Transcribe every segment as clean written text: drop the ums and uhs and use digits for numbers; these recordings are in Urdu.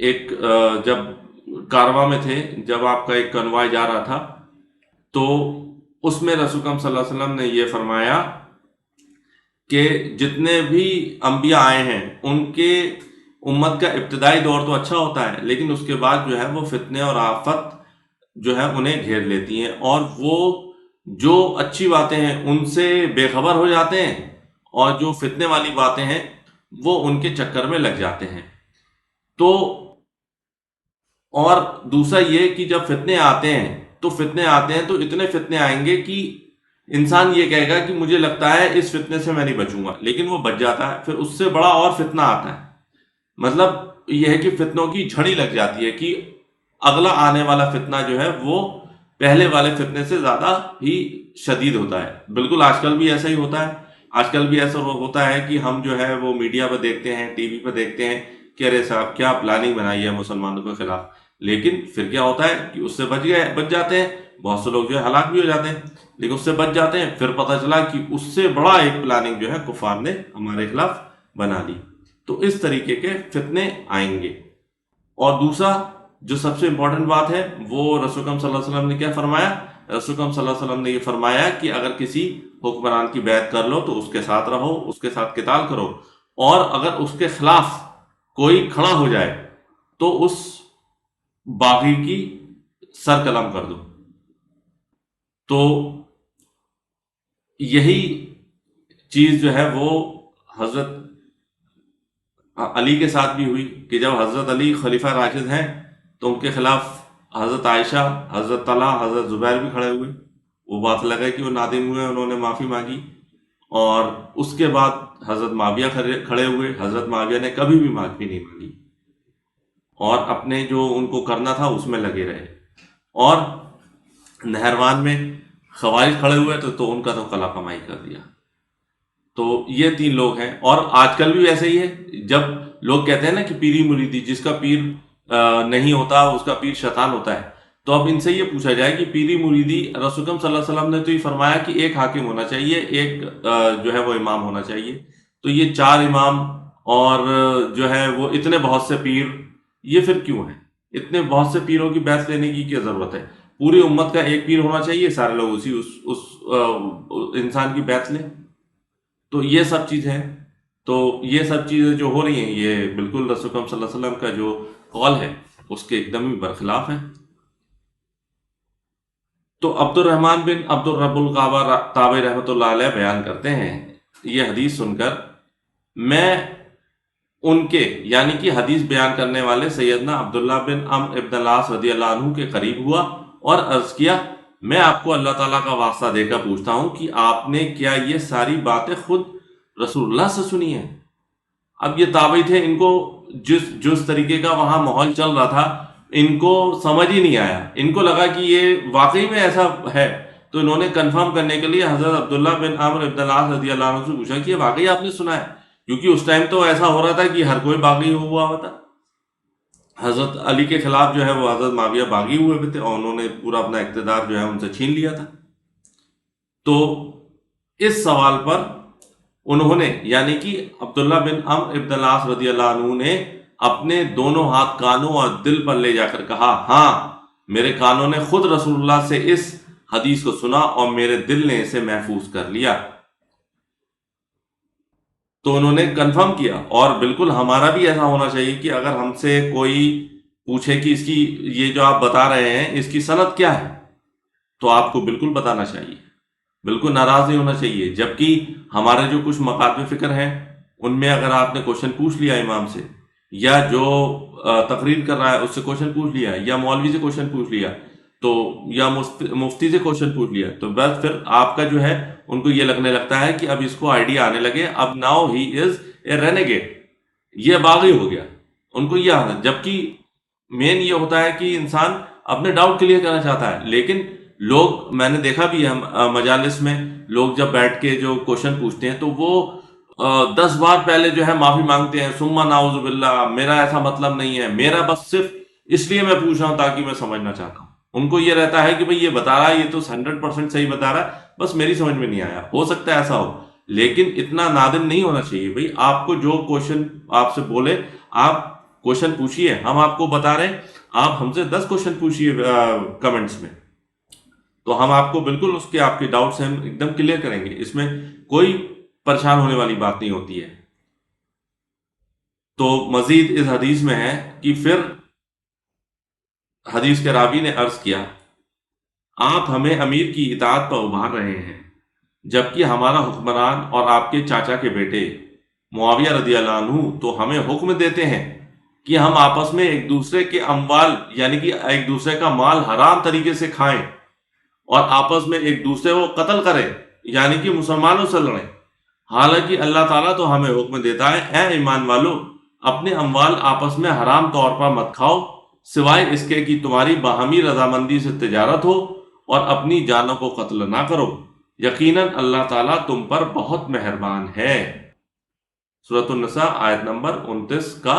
ایک جب کارواں میں تھے، جب آپ کا ایک کنوائے جا رہا تھا، تو اس میں رسول اکرم صلی اللہ علیہ وسلم نے یہ فرمایا کہ جتنے بھی انبیاء آئے ہیں ان کے امت کا ابتدائی دور تو اچھا ہوتا ہے، لیکن اس کے بعد جو ہے وہ فتنے اور آفت جو ہے انہیں گھیر لیتی ہیں، اور وہ جو اچھی باتیں ہیں ان سے بے خبر ہو جاتے ہیں، اور جو فتنے والی باتیں ہیں وہ ان کے چکر میں لگ جاتے ہیں۔ تو اور دوسرا یہ کہ جب فتنے آتے ہیں تو اتنے فتنے آئیں گے کہ انسان یہ کہے گا کہ مجھے لگتا ہے اس فتنے سے میں نہیں بچوں گا، لیکن وہ بچ جاتا ہے، پھر اس سے بڑا اور فتنہ آتا ہے۔ مطلب یہ ہے کہ فتنوں کی جھڑی لگ جاتی ہے کہ اگلا آنے والا فتنہ جو ہے وہ پہلے والے فتنے سے زیادہ ہی شدید ہوتا ہے۔ بالکل آج کل بھی ایسا ہی ہوتا ہے، آج کل بھی ایسا ہوتا ہے کہ ہم جو ہے وہ میڈیا پہ دیکھتے ہیں، ٹی وی پہ دیکھتے ہیں کہ ارے صاحب کیا پلاننگ بنائی ہے مسلمانوں کے خلاف، لیکن پھر کیا ہوتا ہے کہ اس سے بچ جاتے ہیں، بہت سے لوگ جو ہے ہلاک بھی ہو جاتے ہیں، لیکن اس سے بچ جاتے ہیں، پھر پتہ چلا کہ اس سے بڑا ایک پلاننگ جو ہے کفار نے ہمارے خلاف بنا لی۔ تو اس طریقے کے فتنے آئیں گے۔ اور دوسرا جو سب سے امپورٹنٹ بات ہے وہ رسول اکرم صلی اللہ علیہ وسلم نے کیا فرمایا؟ رسول اکرم صلی اللہ علیہ وسلم نے یہ فرمایا کہ اگر کسی حکمران کی بیعت کر لو تو اس کے ساتھ رہو، اس کے ساتھ قتال کرو، اور اگر اس کے خلاف کوئی کھڑا ہو جائے تو اس باغی کی سر قلم کر دو۔ تو یہی چیز جو ہے وہ حضرت علی کے ساتھ بھی ہوئی کہ جب حضرت علی خلیفہ راشد ہیں تو ان کے خلاف حضرت عائشہ، حضرت طلحہ، حضرت زبیر بھی کھڑے ہوئے، وہ بات لگا کہ وہ نادم ہوئے، انہوں نے معافی مانگی، اور اس کے بعد حضرت معاویہ کھڑے ہوئے، حضرت معاویہ نے کبھی بھی معافی نہیں مانگی اور اپنے جو ان کو کرنا تھا اس میں لگے رہے۔ اور نہروان میں خوارج کھڑے ہوئے تو ان کا تو قلع کمائی کر دیا۔ تو یہ 3 لوگ ہیں، اور آج کل بھی ایسے ہی ہے۔ جب لوگ کہتے ہیں نا کہ پیری مریدی، جس کا پیر نہیں ہوتا اس کا پیر شیطان ہوتا ہے، تو اب ان سے یہ پوچھا جائے کہ پیری مریدی، رسول اکرم صلی اللہ علیہ وسلم نے تو یہ فرمایا کہ ایک حاکم ہونا چاہیے، ایک جو ہے وہ امام ہونا چاہیے، تو یہ 4 امام اور جو ہے وہ اتنے بہت سے پیر، یہ پھر کیوں ہے؟ اتنے بہت سے پیروں کی بیعت لینے کی کیا ضرورت ہے؟ پوری امت کا ایک پیر ہونا چاہیے، سارے لوگ اس انسان کی بیعت لیں۔ تو یہ سب چیزیں ہیں، تو یہ سب چیزیں جو ہو رہی ہیں یہ بالکل رسول اکرم صلی اللہ علیہ وسلم کا جو قول ہے اس کے ایک دم ہی برخلاف ہیں۔ تو عبد الرحمن بن عبد الرب القعبہ تابعی رحمۃ اللہ علیہ بیان کرتے ہیں، یہ حدیث سن کر میں ان کے یعنی کہ حدیث بیان کرنے والے سیدنا عبداللہ بن عمرو بن العاص رضی اللہ عنہ کے قریب ہوا اور عرض کیا، میں آپ کو اللہ تعالیٰ کا واسطہ دے کر پوچھتا ہوں کہ آپ نے کیا یہ ساری باتیں خود رسول اللہ سے سنی ہیں؟ اب یہ تابعی تھے، ان کو جس طریقے کا وہاں ماحول چل رہا تھا ان کو سمجھ ہی نہیں آیا، ان کو لگا کہ یہ واقعی میں ایسا ہے، تو انہوں نے کنفرم کرنے کے لیے حضرت عبداللہ بن عمرو بن العاص رضی اللہ عنہ سے پوچھا کہ یہ واقعی آپ نے سنا ہے؟ کیونکہ اس ٹائم تو ایسا ہو رہا تھا کہ ہر کوئی باغی ہوا ہوتا، حضرت علی کے خلاف جو ہے وہ حضرت معاویہ باغی ہوئے تھے اور انہوں نے پورا اپنا اقتدار جو ہے ان سے چھین لیا تھا۔ تو اس سوال پر انہوں نے یعنی کہ عبداللہ بن عمرو بن العاص رضی اللہ عنہ نے اپنے دونوں ہاتھ کانوں اور دل پر لے جا کر کہا، ہاں میرے کانوں نے خود رسول اللہ سے اس حدیث کو سنا اور میرے دل نے اسے محفوظ کر لیا۔ تو انہوں نے کنفرم کیا، اور بالکل ہمارا بھی ایسا ہونا چاہیے کہ اگر ہم سے کوئی پوچھے کہ اس کی یہ جو آپ بتا رہے ہیں اس کی سند کیا ہے، تو آپ کو بالکل بتانا چاہیے، بالکل ناراض نہیں ہونا چاہیے۔ جبکہ ہمارے جو کچھ مکاتب فکر ہیں ان میں اگر آپ نے کوشچن پوچھ لیا امام سے، یا جو تقریر کر رہا ہے اس سے کوشچن پوچھ لیا، یا مولوی سے کوشچن پوچھ لیا، تو یا مفتی سے کوشچن پوچھ لیا، تو بس پھر آپ کا جو ہے ان کو یہ لگنے لگتا ہے کہ اب اس کو آئیڈیا آنے لگے، اب ناؤ ہی از اے رینیگیٹ، یہ باغی ہو گیا، ان کو یہ آنا۔ جبکہ مین یہ ہوتا ہے کہ انسان اپنے ڈاؤٹ کلیئر کرنا چاہتا ہے، لیکن لوگ، میں نے دیکھا بھی ہے مجالس میں، لوگ جب بیٹھ کے جو کوشچن پوچھتے ہیں تو وہ 10 بار پہلے جو ہے معافی مانگتے ہیں، ثم نعوذ باللہ، میرا ایسا مطلب نہیں ہے، میرا بس صرف اس لیے میں پوچھ رہا ہوں تاکہ میں سمجھنا چاہتا ہوں۔ ان کو یہ رہتا ہے کہ بھئی یہ بتا رہا ہے، یہ تو 100% صحیح بتا رہا ہے، بس میری سمجھ میں نہیں آیا۔ ہو سکتا ہے ایسا ہو، لیکن اتنا نادم نہیں ہونا چاہیے۔ بھئی آپ کو جو کوشچن آپ سے بولے، آپ کوشچن پوچھیے، ہم آپ کو بتا رہے ہیں، آپ ہم سے 10 کوشچن پوچھیے کمنٹس میں، تو ہم آپ کو بالکل اس کے آپ کے ڈاؤٹس ہم ایک دم کلیئر کریں گے، اس میں کوئی پریشان ہونے والی بات نہیں ہوتی ہے۔ تو مزید اس حدیث میں ہے کہ پھر حدیث کے راوی نے عرض کیا، آپ ہمیں امیر کی اطاعت پر ابھار رہے ہیں، جبکہ ہمارا حکمران اور آپ کے چاچا کے بیٹے معاویہ رضی اللہ عنہ تو ہمیں حکم دیتے ہیں کہ ہم آپس میں ایک دوسرے کے اموال یعنی کہ ایک دوسرے کا مال حرام طریقے سے کھائیں اور آپس میں ایک دوسرے کو قتل کریں، یعنی کہ مسلمانوں سے لڑیں، حالانکہ اللہ تعالیٰ تو ہمیں حکم دیتا ہے، اے ایمان والو، اپنے اموال آپس میں حرام طور پر مت کھاؤ سوائے اس کے کہ تمہاری باہمی رضامندی سے تجارت ہو، اور اپنی جانوں کو قتل نہ کرو، یقیناً اللہ تعالیٰ تم پر بہت مہربان ہے۔ سورۃ النساء آیت نمبر 29 کا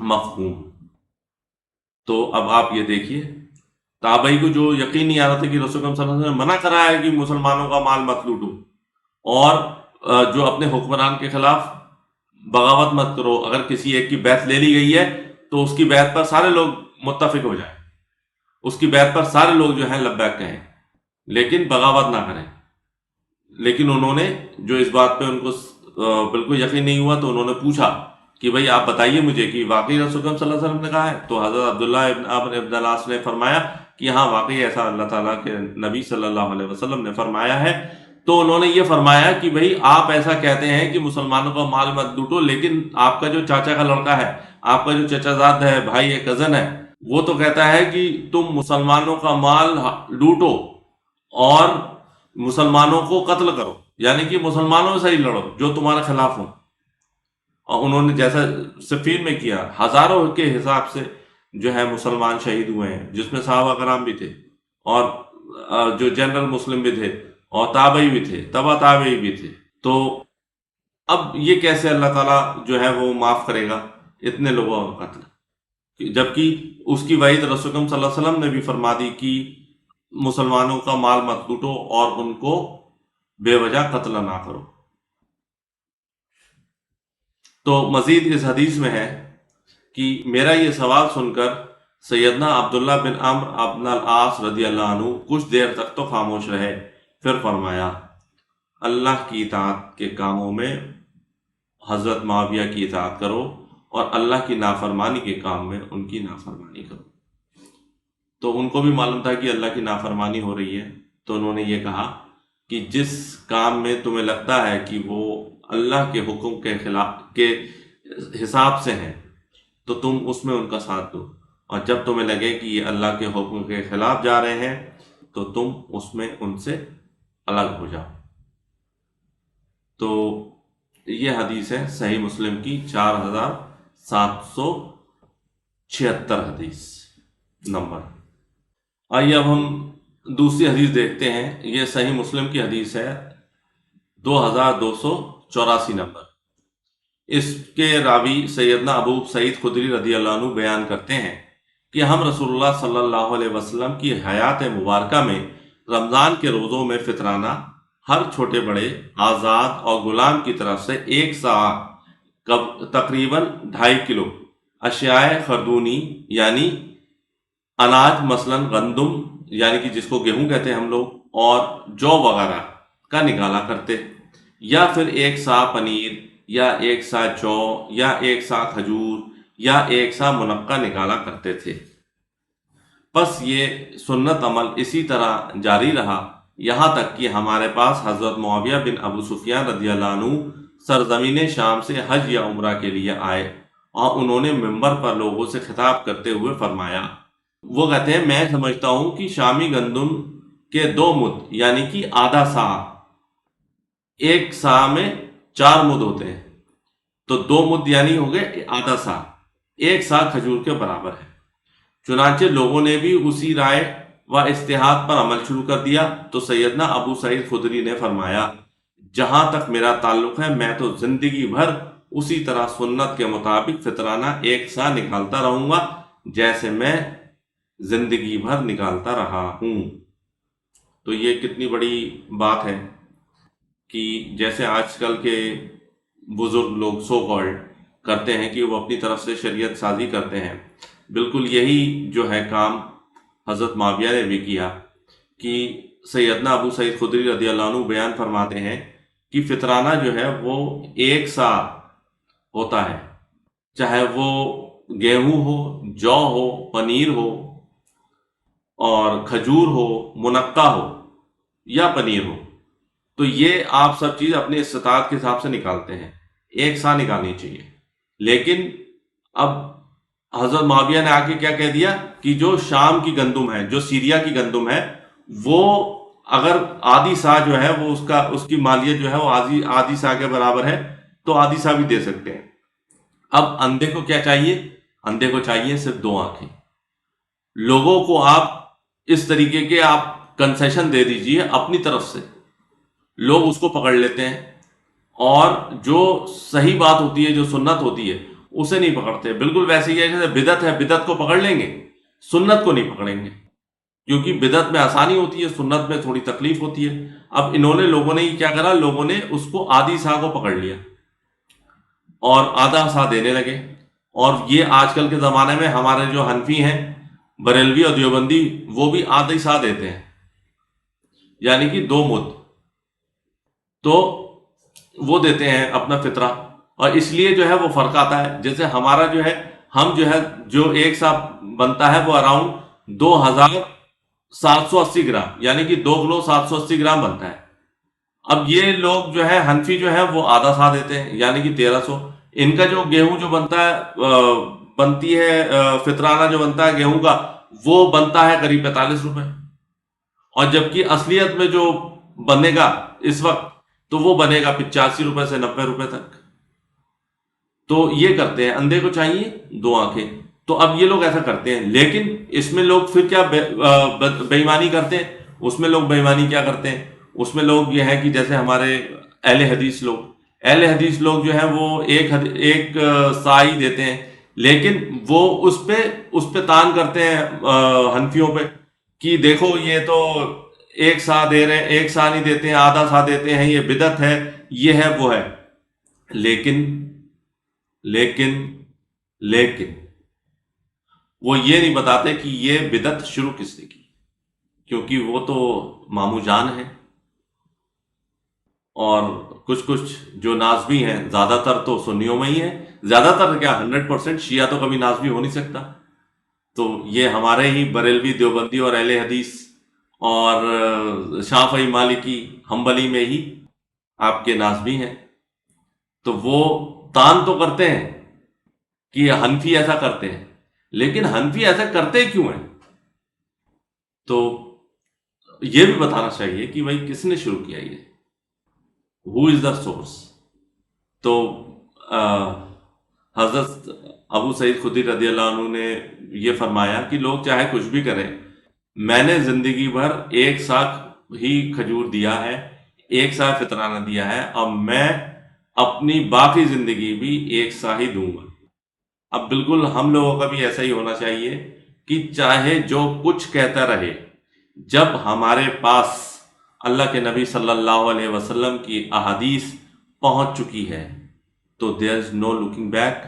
مفہوم۔ تو اب آپ یہ دیکھیے، تابعی کو جو یقین نہیں آ رہا تھا کہ رسول اللہ صلی اللہ علیہ وسلم نے منع کرا ہے کہ مسلمانوں کا مال مت لوٹو، اور جو اپنے حکمران کے خلاف بغاوت مت کرو، اگر کسی ایک کی بیعت لے لی گئی ہے تو اس کی بیعت پر سارے لوگ متفق ہو جائیں، اس کی بیعت پر سارے لوگ جو ہیں لبیک کہیں، لیکن بغاوت نہ کریں۔ لیکن انہوں نے جو اس بات پہ ان کو بالکل یقین نہیں ہوا تو انہوں نے پوچھا کہ بھئی آپ بتائیے مجھے کہ واقعی رسول اللہ صلی اللہ علیہ وسلم نے کہا ہے؟ تو حضرت عبداللہ ابن عمرو ابن العاص نے فرمایا کہ ہاں واقعی ایسا اللہ تعالیٰ کے نبی صلی اللہ علیہ وسلم نے فرمایا ہے۔ تو انہوں نے یہ فرمایا کہ بھئی آپ ایسا کہتے ہیں کہ مسلمانوں کا مال مت لوٹو، لیکن آپ کا جو چاچا کا لڑکا ہے، آپ کا جو چچا زاد ہے، بھائی ہے، کزن ہے، وہ تو کہتا ہے کہ تم مسلمانوں کا مال لوٹو اور مسلمانوں کو قتل کرو، یعنی کہ مسلمانوں سے ہی لڑو جو تمہارے خلاف ہوں۔ اور انہوں نے جیسا صفین میں کیا، ہزاروں کے حساب سے جو ہے مسلمان شہید ہوئے ہیں، جس میں صحابہ کرام بھی تھے، اور جو جنرل مسلم بھی تھے، اور تابعی بھی تھے، تبع تابعی بھی تھے۔ تو اب یہ کیسے اللہ تعالیٰ جو ہے وہ معاف کرے گا اتنے لوگوں کا قتل، جبکہ اس کی وعید رسول اللہ صلی اللہ علیہ وسلم نے بھی فرما دی کہ مسلمانوں کا مال مت لوٹو اور ان کو بے وجہ قتل نہ کرو۔ تو مزید اس حدیث میں ہے کہ میرا یہ سوال سن کر سیدنا عبداللہ بن عمرو بن العاص رضی اللہ عنہ کچھ دیر تک تو خاموش رہے، پھر فرمایا، اللہ کی اطاعت کے کاموں میں حضرت معاویہ کی اطاعت کرو، اور اللہ کی نافرمانی کے کام میں ان کی نافرمانی کرو۔ تو ان کو بھی معلوم تھا کہ اللہ کی نافرمانی ہو رہی ہے، تو انہوں نے یہ کہا کہ جس کام میں تمہیں لگتا ہے کہ وہ اللہ کے حکم کے خلاف کے حساب سے ہیں تو تم اس میں ان کا ساتھ دو، اور جب تمہیں لگے کہ یہ اللہ کے حکم کے خلاف جا رہے ہیں تو تم اس میں ان سے الگ ہو جاؤ۔ تو یہ حدیث ہے صحیح مسلم کی 4776 حدیث نمبر۔ آئیے اب ہم دوسری حدیث دیکھتے ہیں، یہ صحیح مسلم کی حدیث ہے 2284 نمبر۔ اس کے راوی سیدنا ابو سعید خدری رضی اللہ عنہ بیان کرتے ہیں کہ ہم رسول اللہ صلی اللہ علیہ وسلم کی حیات مبارکہ میں رمضان کے روزوں میں فطرانہ ہر چھوٹے بڑے آزاد اور غلام کی طرف سے 1 سا تقریباً 2.5 کلو اشیاء خردونی یعنی اناج، مثلا گندم یعنی کہ جس کو گیہوں کہتے ہیں ہم لوگ، اور جو وغیرہ کا نکالا کرتے، یا پھر 1 سا پنیر، یا 1 سا جو، یا 1 سا کھجور، یا 1 سا منقع نکالا کرتے تھے۔ پس یہ سنت عمل اسی طرح جاری رہا یہاں تک کہ ہمارے پاس حضرت معاویہ بن ابو سفیان رضی اللہ عنہ سرزمین شام سے حج یا عمرہ کے لیے آئے، اور انہوں نے منبر پر لوگوں سے خطاب کرتے ہوئے فرمایا، وہ کہتے ہیں میں سمجھتا ہوں کہ شامی گندم کے 2 مد یعنی کہ آدھا سا، 1 سا میں 4 مد ہوتے ہیں، تو 2 مد یعنی ہو گئے آدھا سا، 1 سا کھجور کے برابر ہے۔ چنانچہ لوگوں نے بھی اسی رائے و اجتہاد پر عمل شروع کر دیا۔ تو سیدنا ابو سعید خدری نے فرمایا، جہاں تک میرا تعلق ہے میں تو زندگی بھر اسی طرح سنت کے مطابق فطرانہ 1 سا نکالتا رہوں گا جیسے میں زندگی بھر نکالتا رہا ہوں۔ تو یہ کتنی بڑی بات ہے کہ جیسے آج کل کے بزرگ لوگ سو کالڈ کرتے ہیں کہ وہ اپنی طرف سے شریعت سازی کرتے ہیں، بالکل یہی جو ہے کام حضرت معاویہ نے بھی کیا کہ سیدنا ابو سعید خدری رضی اللہ عنہ بیان فرماتے ہیں کہ فطرانہ جو ہے وہ ایک سا ہوتا ہے، چاہے وہ گیہوں ہو، جو ہو، پنیر ہو اور کھجور ہو، منقع ہو یا پنیر ہو، تو یہ آپ سب چیز اپنے استطاعت کے حساب سے نکالتے ہیں، ایک سا نکالنی چاہیے۔ لیکن اب حضرت معاویہ نے آ کے کیا کہہ دیا کہ جو شام کی گندم ہے، جو سیریا کی گندم ہے، وہ اگر آدھی سا جو ہے وہ اس کی مالیت جو ہے وہ آدھی سا کے برابر ہے تو آدھی سا بھی دے سکتے ہیں۔ اب اندھے کو کیا چاہیے؟ اندھے کو چاہیے صرف 2 آنکھیں۔ لوگوں کو آپ اس طریقے کے آپ کنسیشن دے دیجئے اپنی طرف سے، لوگ اس کو پکڑ لیتے ہیں، اور جو صحیح بات ہوتی ہے، جو سنت ہوتی ہے، اسے نہیں پکڑتے۔ بالکل ویسے ہی ہے جیسے بدعت ہے، بدعت کو پکڑ لیں گے، سنت کو نہیں پکڑیں گے، کیونکہ بدعت میں آسانی ہوتی ہے، سنت میں تھوڑی تکلیف ہوتی ہے۔ اب لوگوں نے کیا کرا، لوگوں نے اس کو آدھی سا کو پکڑ لیا اور آدھا سا دینے لگے۔ اور یہ آج کل کے زمانے میں ہمارے جو حنفی ہیں، بریلوی اور دیوبندی، وہ بھی آدھی سا دیتے ہیں، یعنی کہ 2 مد، تو وہ دیتے ہیں اپنا فطرہ، اور اس لیے جو ہے وہ فرق آتا ہے۔ جیسے ہمارا جو ہے، ہم جو ہے جو ایک سا بنتا ہے وہ اراؤنڈ 2780 گرام، یعنی کہ 2 کلو 780 گرام بنتا ہے۔ اب یہ لوگ جو ہے حنفی جو ہے وہ آدھا سا دیتے ہیں، یعنی کہ 1300۔ ان کا جو گیہوں جو بنتی ہے فطرانہ جو بنتا ہے گیہوں کا، وہ بنتا ہے قریب 45 روپے، اور جبکہ اصلیت میں جو بنے گا اس وقت تو وہ بنے گا 85 روپے سے 90 روپے تک۔ تو یہ کرتے ہیں، اندھے کو چاہیے 2 آنکھیں۔ تو اب یہ لوگ ایسا کرتے ہیں، لیکن اس میں لوگ پھر کیا بے ایمانی کرتے ہیں۔ اس میں لوگ بے ایمانی کیا کرتے ہیں، اس میں لوگ یہ ہے کہ جیسے ہمارے اہل حدیث لوگ جو ہیں وہ ایک سا ہی دیتے ہیں، لیکن وہ اس پہ تان کرتے ہیں حنفیوں پہ کہ دیکھو یہ تو ایک سا دے رہے ہیں، ایک سا نہیں دیتے ہیں، آدھا سا دیتے ہیں، یہ بدعت ہے، یہ ہے، وہ ہے۔ لیکن وہ یہ نہیں بتاتے کہ یہ بدعت شروع کس نے کی، کیونکہ وہ تو مامو جان ہیں، اور کچھ جو نازبی ہیں، زیادہ تر تو سنیوں میں ہی ہیں، زیادہ تر کیا 100% شیعہ تو کبھی نازبی ہو نہیں سکتا۔ تو یہ ہمارے ہی بریلوی، دیوبندی اور اہل حدیث اور شافعی، مالکی، حنبلی میں ہی آپ کے نازبی ہیں۔ تو وہ تان تو کرتے ہیں کہ حنفی ایسا کرتے ہیں، لیکن حنفی ایسا کرتے کیوں ہیں؟ تو یہ بھی بتانا چاہیے کہ بھائی کس نے شروع کیا یہ، who is the source۔ تو حضرت ابو سعید خدری رضی اللہ عنہ نے یہ فرمایا کہ لوگ چاہے کچھ بھی کریں، میں نے زندگی بھر ایک سا ہی کھجور دیا ہے، ایک سا فطرانہ دیا ہے، اور میں اپنی باقی زندگی بھی ایک سا ہی دوں گا۔ اب بالکل ہم لوگوں کا بھی ایسا ہی ہونا چاہیے کہ چاہے جو کچھ کہتا رہے، جب ہمارے پاس اللہ کے نبی صلی اللہ علیہ وسلم کی احادیث پہنچ چکی ہے تو there is no looking back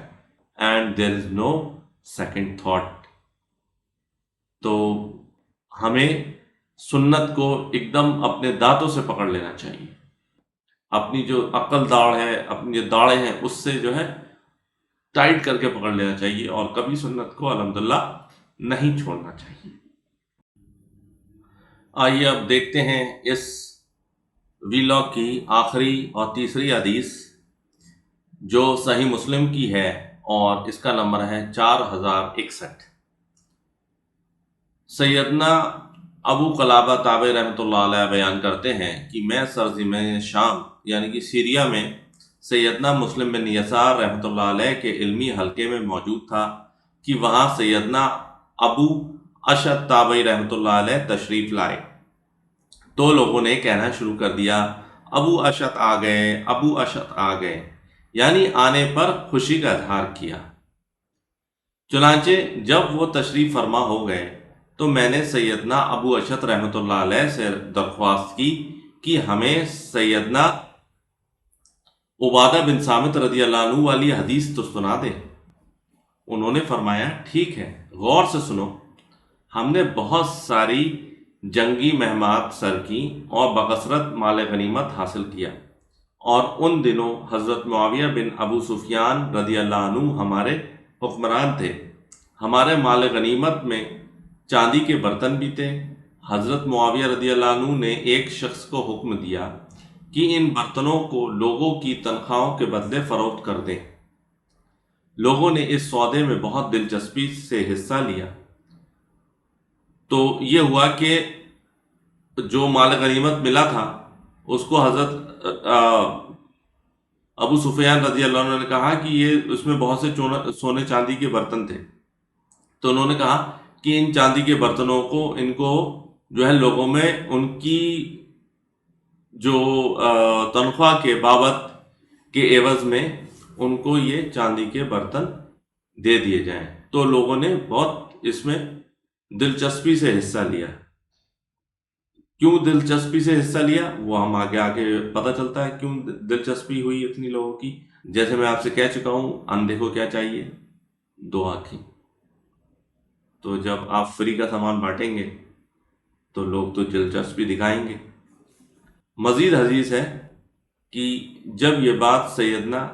and there is no second thought۔ تو ہمیں سنت کو ایک دم اپنے دانتوں سے پکڑ لینا چاہیے، اپنی جو عقل داڑھ ہے، اپنی جو داڑیں ہیں، اس سے جو ہے ٹائٹ کر کے پکڑ لینا چاہیے، اور کبھی سنت کو الحمدللہ نہیں چھوڑنا چاہیے۔ آئیے اب دیکھتے ہیں اس ویلاگ کی آخری اور تیسری حدیث، جو صحیح مسلم کی ہے، اور اس کا نمبر ہے 4061۔ سیدنا ابو قلابہ تابعی رحمۃ اللہ علیہ بیان کرتے ہیں کہ میں سرزمین شام یعنی کہ سیریا میں سیدنا مسلم بن یسار رحمۃ اللہ علیہ کے علمی حلقے میں موجود تھا کہ وہاں سیدنا ابو اشعث تابعی رحمۃ اللہ علیہ تشریف لائے، تو لوگوں نے کہنا شروع کر دیا، ابو اشعث آ گئے، ابو اشعث آ گئے، یعنی آنے پر خوشی کا اظہار کیا۔ چنانچہ جب وہ تشریف فرما ہو گئے تو میں نے سیدنا ابو اشعث رحمۃ اللہ علیہ سے درخواست کی کہ ہمیں سیدنا عبادہ بن صامت رضی اللہ عنہ والی حدیث تو سنا دے۔ انہوں نے فرمایا ٹھیک ہے، غور سے سنو، ہم نے بہت ساری جنگی مہمات سر کی اور بکثرت مال غنیمت حاصل کیا، اور ان دنوں حضرت معاویہ بن ابو سفیان رضی اللہ عنہ ہمارے حکمران تھے۔ ہمارے مال غنیمت میں چاندی کے برتن بھی تھے۔ حضرت معاویہ رضی اللہ عنہ نے ایک شخص کو حکم دیا کہ ان برتنوں کو لوگوں کی تنخواہوں کے بدلے فروخت کر دیں۔ لوگوں نے اس سودے میں بہت دلچسپی سے حصہ لیا، تو یہ ہوا کہ جو مال غنیمت ملا تھا اس کو حضرت ابو سفیان رضی اللہ عنہ نے کہا کہ یہ اس میں بہت سے سونے چاندی کے برتن تھے، تو انہوں نے کہا کہ ان چاندی کے برتنوں کو ان کو جو ہے لوگوں میں ان کی جو تنخواہ کے بابت کے عوض میں ان کو یہ چاندی کے برتن دے دیے جائیں۔ تو لوگوں نے بہت اس میں دلچسپی سے حصہ لیا۔ کیوں دلچسپی سے حصہ لیا وہ ہم آگے آگے پتہ چلتا ہے کیوں دلچسپی ہوئی اتنی لوگوں کی۔ جیسے میں آپ سے کہہ چکا ہوں، اندھے کو کیا چاہیے؟ 2 آنکھیں۔ تو جب آپ فری کا سامان بانٹیں گے تو لوگ تو دلچسپی دکھائیں گے۔ مزید حدیث ہے کہ جب یہ بات سیدنا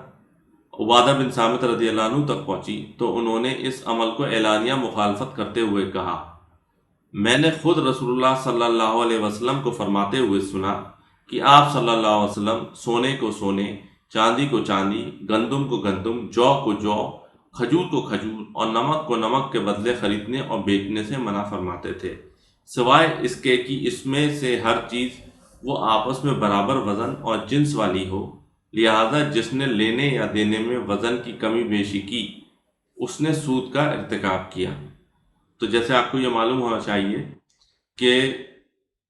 عبادہ بن صامت رضی اللہ عنہ تک پہنچی تو انہوں نے اس عمل کو اعلانیہ مخالفت کرتے ہوئے کہا، میں نے خود رسول اللہ صلی اللہ علیہ وسلم کو فرماتے ہوئے سنا کہ آپ صلی اللہ علیہ وسلم سونے کو سونے، چاندی کو چاندی، گندم کو گندم، جو کو جو، کھجور کو کھجور اور نمک کو نمک کے بدلے خریدنے اور بیچنے سے منع فرماتے تھے، سوائے اس کے کہ اس میں سے ہر چیز وہ آپس میں برابر وزن اور جنس والی ہو، لہذا جس نے لینے یا دینے میں وزن کی کمی بیشی کی اس نے سود کا ارتکاب کیا۔ تو جیسے آپ کو یہ معلوم ہونا چاہیے کہ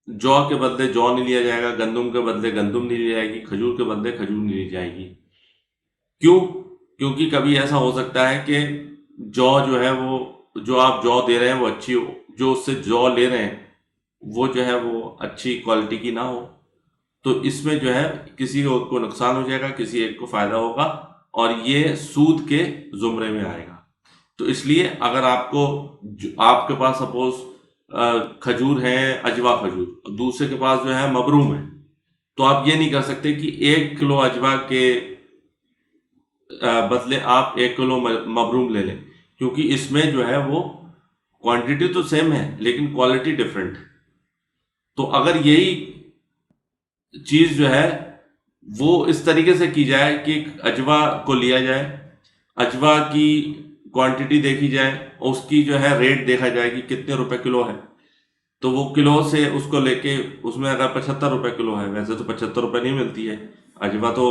جو کے بدلے جو نہیں لیا جائے گا، گندم کے بدلے گندم نہیں لی جائے گی، کھجور کے بدلے کھجور نہیں لی جائے گی۔ کیوں؟ کیونکہ کبھی ایسا ہو سکتا ہے کہ جو ہے وہ جو آپ جو دے رہے ہیں وہ اچھی ہو، جو اس سے جو لے رہے ہیں وہ جو ہے وہ اچھی کوالٹی کی نہ ہو، تو اس میں جو ہے کسی کو نقصان ہو جائے گا، کسی ایک کو فائدہ ہوگا، اور یہ سود کے زمرے میں آئے گا۔ تو اس لیے اگر آپ کے پاس سپوز کھجور ہے، اجوا کھجور، دوسرے کے پاس جو ہے مبروم ہے، تو آپ یہ نہیں کر سکتے کہ 1 کلو اجوا کے بدلے آپ 1 کلو مبروم لے لیں، کیونکہ اس میں جو ہے وہ کوانٹٹی تو سیم ہے لیکن کوالٹی ڈفرینٹ ہے۔ تو اگر یہی چیز جو ہے وہ اس طریقے سے کی جائے کہ اجوا کو لیا جائے، اجوا کی کوانٹٹی دیکھی جائے، اور اس کی جو ہے ریٹ دیکھا جائے کہ کتنے روپے کلو ہے، تو وہ کلو سے اس کو لے کے اس میں اگر 75 روپے کلو ہے، ویسے تو 75 روپے نہیں ملتی ہے اجوا، تو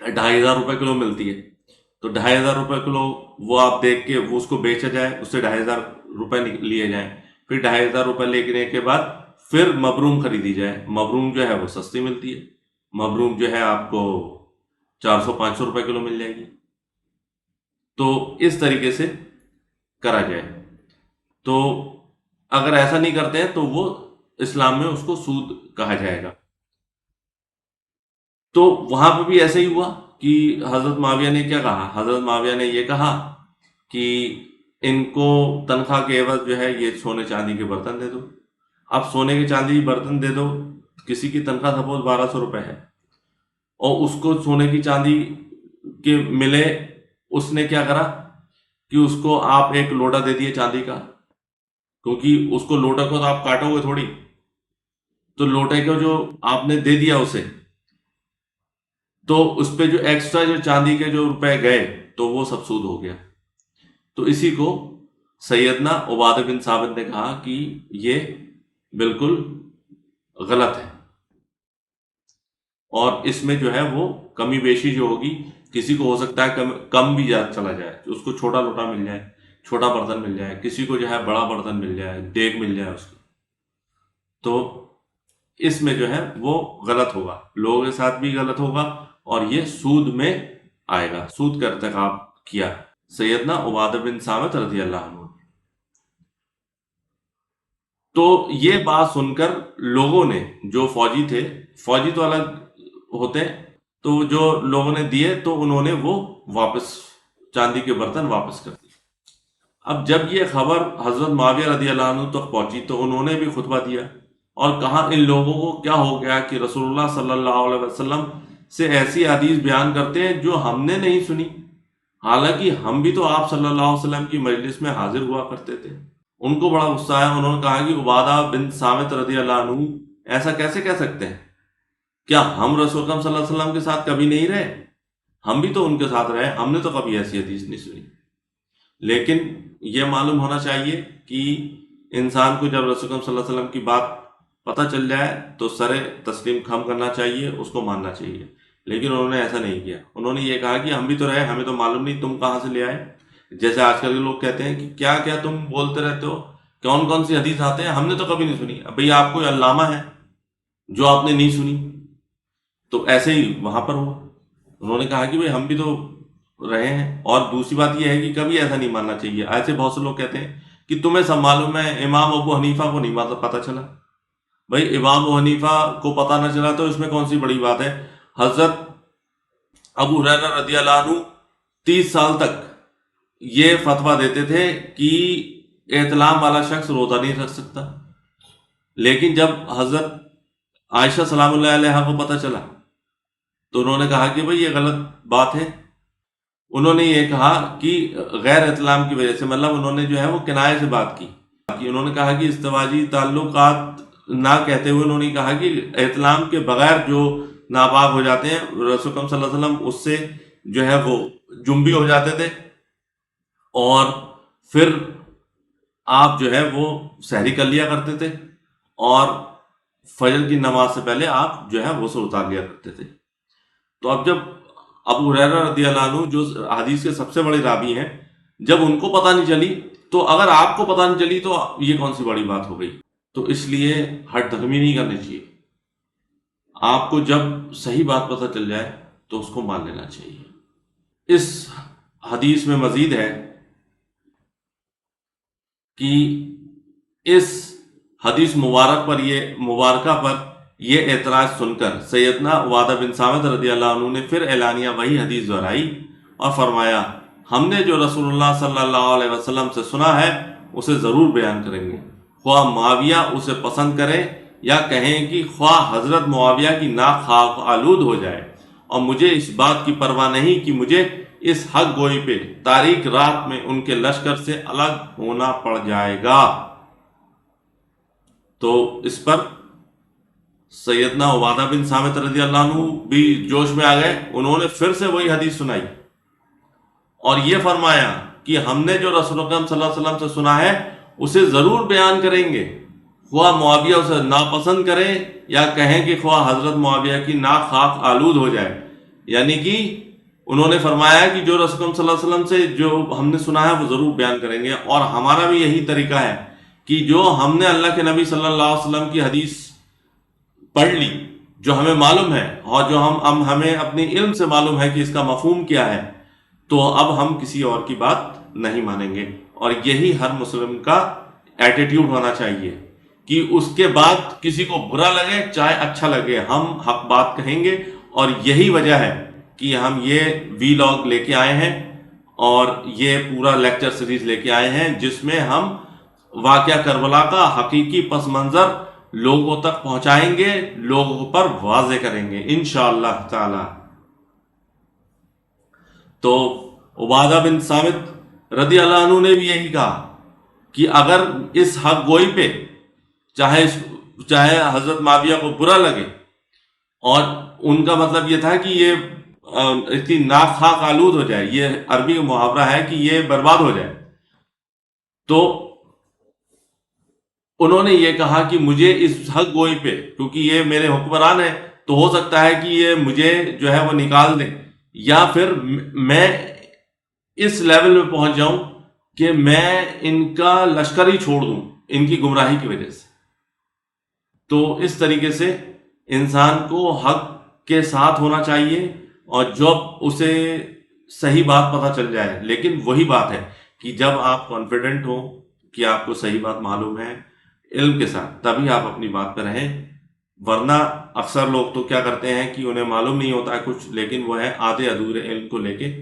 2500 روپے کلو ملتی ہے، تو 2500 روپے کلو وہ آپ دیکھ کے وہ اس کو بیچا جائے، اس سے 2500 روپے لیے جائیں، پھر 2500 روپے لینے کے بعد پھر مبروم خریدی جائے۔ مبروم جو ہے وہ سستی ملتی ہے، مبروم جو ہے آپ کو 400-500 روپے کلو مل جائے گی۔ تو اس طریقے سے کرا جائے۔ تو اگر ایسا نہیں کرتے ہیں تو وہ اسلام میں اس کو سود کہا جائے گا۔ تو وہاں پہ بھی ایسے ہی ہوا کہ حضرت معاویہ نے کیا کہا؟ حضرت معاویہ نے یہ کہا کہ ان کو تنخواہ کے عوض جو ہے یہ سونے چاندی کے برتن دے دو۔ اب سونے کے چاندی برتن دے دو، کسی کی تنخواہ سپوز 1200 روپے ہے، اور اس کو سونے کی چاندی کے ملے، اس نے کیا کرا کہ اس کو آپ ایک لوٹا دے دیے چاندی کا، کیونکہ اس کو لوٹا کو تو آپ کاٹو گے تھوڑی، تو لوٹے کو جو آپ نے دے دیا اسے، تو اس پہ جو ایکسٹرا جو چاندی کے جو روپے گئے تو وہ سب سود ہو گیا۔ تو اسی کو سیدنا عبادہ بن ثابت نے کہا کہ یہ بالکل غلط ہے، اور اس میں جو ہے وہ کمی بیشی جو ہوگی، کسی کو ہو سکتا ہے کم بھی چلا جائے، اس کو چھوٹا لوٹا مل جائے، چھوٹا برتن مل جائے، کسی کو جو ہے بڑا برتن مل جائے، دیگ مل جائے اس کی، تو اس میں جو ہے وہ غلط ہوگا، لوگوں کے ساتھ بھی غلط ہوگا، اور یہ سود میں آئے گا، سود کا ارتکاب کیا سیدنا عبادہ بن صامت رضی اللہ عنہ۔ تو یہ بات سن کر لوگوں نے، جو فوجی تھے، فوجی تو الگ ہوتے ہیں، تو جو لوگوں نے دیے تو انہوں نے وہ واپس چاندی کے برتن واپس کر دیے۔ اب جب یہ خبر حضرت معاویہ رضی اللہ عنہ تک پہنچی تو انہوں نے بھی خطبہ دیا اور کہا ان لوگوں کو کیا ہو گیا کہ رسول اللہ صلی اللہ علیہ وسلم سے ایسی حدیث بیان کرتے ہیں جو ہم نے نہیں سنی، حالانکہ ہم بھی تو آپ صلی اللہ علیہ وسلم کی مجلس میں حاضر ہوا کرتے تھے۔ ان کو بڑا غصہ آیا، انہوں نے کہا کہ عبادہ بن صامت رضی اللہ عنہ ایسا کیسے کہہ سکتے ہیں؟ کیا ہم رسول اکرم صلی اللہ علیہ وسلم کے ساتھ کبھی نہیں رہے؟ ہم بھی تو ان کے ساتھ رہے، ہم نے تو کبھی ایسی حدیث نہیں سنی۔ لیکن یہ معلوم ہونا چاہیے کہ انسان کو جب رسول اکرم صلی اللہ علیہ وسلم کی بات پتہ چل جائے تو سر تسلیم خم کرنا چاہیے، اس کو ماننا چاہیے۔ لیکن انہوں نے ایسا نہیں کیا، انہوں نے یہ کہا کہ ہم بھی تو رہے، ہمیں تو معلوم نہیں تم کہاں سے لے آئے۔ جیسے آج کل کے لوگ کہتے ہیں کہ کیا کیا تم بولتے رہتے ہو، کون کون سی حدیث آتے ہیں، ہم نے تو کبھی نہیں سنی۔ اب بھئی آپ کوئی علامہ ہے جو آپ نے نہیں سنی، تو ایسے ہی وہاں پر ہوا۔ انہوں نے کہا کہ بھئی ہم بھی تو رہے ہیں۔ اور دوسری بات یہ ہے کہ کبھی ایسا نہیں ماننا چاہیے۔ ایسے بہت سے لوگ کہتے ہیں کہ تمہیں سب معلوم ہے، امام ابو حنیفہ کو نہیں پتہ چلا۔ بھئی امام ابو حنیفہ کو پتہ نہ چلا تو اس میں کون سی بڑی بات ہے؟ حضرت ابو ہریرہ رضی اللہ عنہ 30 سال تک یہ فتویٰ دیتے تھے کہ احتلام والا شخص روزہ نہیں رکھ سکتا، لیکن جب حضرت عائشہ سلام اللہ علیہا کو پتہ چلا تو انہوں نے کہا کہ بھئی یہ غلط بات ہے۔ انہوں نے یہ کہا کہ غیر احتلام کی وجہ سے، مطلب انہوں نے جو ہے وہ کنایے سے بات کی، انہوں نے کہا کہ استواجی تعلقات نہ کہتے ہوئے انہوں نے کہا کہ احتلام کے بغیر جو ناپاک ہو جاتے ہیں، رسول اکرم صلی اللہ علیہ وسلم اس سے جو ہے وہ جنبی ہو جاتے تھے، اور پھر آپ جو ہے وہ سحری کر لیا کرتے تھے، اور فجر کی نماز سے پہلے آپ جو ہے وہ غسل اتار لیا کرتے تھے۔ تو اب جب ابو ہریرہ رضی اللہ عنہ جو حدیث کے سب سے بڑے راوی ہیں، جب ان کو پتہ نہیں چلی تو اگر آپ کو پتہ نہیں چلی تو یہ کون سی بڑی بات ہو گئی؟ تو اس لیے ہٹ دھرمی نہیں کرنی چاہیے۔ آپ کو جب صحیح بات پتہ چل جائے تو اس کو مان لینا چاہیے۔ اس حدیث میں مزید ہے کہ اس حدیث مبارکہ پر یہ اعتراض سن کر سیدنا عبادہ بن صامت رضی اللہ عنہ نے پھر اعلانیہ وہی حدیث دہرائی اور فرمایا ہم نے جو رسول اللہ صلی اللہ علیہ وسلم سے سنا ہے اسے ضرور بیان کریں گے، خواہ معاویہ اسے پسند کرے یا کہیں کہ خواہ حضرت معاویہ کی ناک خاک آلود ہو جائے، اور مجھے اس بات کی پرواہ نہیں کہ مجھے اس حق گوئی پہ تاریک رات میں ان کے لشکر سے الگ ہونا پڑ جائے گا۔ تو اس پر سیدنا عبادہ بن صامت رضی اللہ عنہ بھی جوش میں آ گئے، انہوں نے پھر سے وہی حدیث سنائی اور یہ فرمایا کہ ہم نے جو رسول اکرم صلی اللہ علیہ وسلم سے سنا ہے اسے ضرور بیان کریں گے، خواہ معاویہ اسے ناپسند کریں یا کہیں کہ خواہ حضرت معاویہ کی ناک خاک آلود ہو جائے۔ یعنی کہ انہوں نے فرمایا کہ جو رسول اکرم صلی اللہ علیہ وسلم سے جو ہم نے سنا ہے وہ ضرور بیان کریں گے، اور ہمارا بھی یہی طریقہ ہے کہ جو ہم نے اللہ کے نبی صلی اللہ علیہ وسلم کی حدیث پڑھ لی، جو ہمیں معلوم ہے اور جو ہمیں اپنی علم سے معلوم ہے کہ اس کا مفہوم کیا ہے، تو اب ہم کسی اور کی بات نہیں مانیں گے۔ اور یہی ہر مسلم کا ایٹیٹیوڈ ہونا چاہیے کہ اس کے بعد کسی کو برا لگے چاہے اچھا لگے، ہم حق بات کہیں گے۔ اور یہی وجہ ہے کہ ہم یہ ویلاگ لے کے آئے ہیں اور یہ پورا لیکچر سیریز لے کے آئے ہیں جس میں ہم واقعہ کربلا کا حقیقی پس منظر لوگوں تک پہنچائیں گے، لوگوں پر واضح کریں گے انشاءاللہ تعالی۔ تو عبادہ بن صامت رضی اللہ عنہ نے بھی یہی کہا کہ اگر اس حق گوئی پہ چاہے حضرت معاویہ کو برا لگے، اور ان کا مطلب یہ تھا کہ یہ اس کی ناک خاک آلود ہو جائے، یہ عربی کا محاورہ ہے کہ یہ برباد ہو جائے، تو انہوں نے یہ کہا کہ مجھے اس حق گوئی پہ، کیونکہ یہ میرے حکمران ہیں تو ہو سکتا ہے کہ یہ مجھے جو ہے وہ نکال دیں، یا پھر میں اس لیول میں پہنچ جاؤں کہ میں ان کا لشکر ہی چھوڑ دوں ان کی گمراہی کی وجہ سے۔ تو اس طریقے سے انسان کو حق کے ساتھ ہونا چاہیے، اور جب اسے صحیح بات پتہ چل جائے، لیکن وہی بات ہے کہ جب آپ کانفیڈنٹ ہو کہ آپ کو صحیح بات معلوم ہے علم کے ساتھ، تبھی آپ اپنی بات پہ رہیں، ورنہ اکثر لوگ تو کیا کرتے ہیں کہ انہیں معلوم نہیں ہوتا ہے کچھ، لیکن وہ ہے آدھے ادھورے علم کو لے کے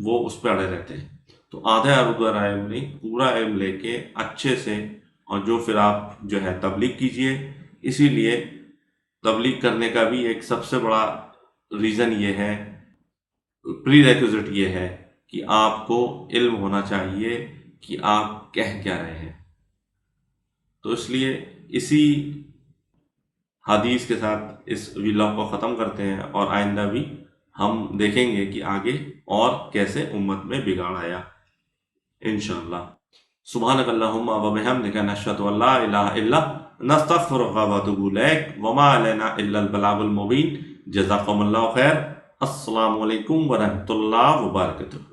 وہ اس پہ اڑے رہتے ہیں۔ تو آدھا ادھورا علم نہیں، پورا علم لے کے اچھے سے، اور جو پھر آپ جو ہے تبلیغ کیجئے۔ اسی لیے تبلیغ کرنے کا بھی ایک سب سے بڑا ریزن یہ ہے، پری ریکوزٹ یہ ہے کہ آپ کو علم ہونا چاہیے کہ آپ کہہ کیا رہے ہیں۔ تو اس لیے اسی حدیث کے ساتھ اس ویلاگ کو ختم کرتے ہیں، اور آئندہ بھی ہم دیکھیں گے کہ آگے اور کیسے امت میں بگاڑ آیا انشاءاللہ۔ سبحانک اللہم و بحمدک، نشہد ان لا الہ الا نستغفرک و نتوب الیک، وما علینا الا البلاغ المبین۔ جزاکم اللہ خیر۔ السلام علیکم ورحمۃ اللہ وبرکاتہ۔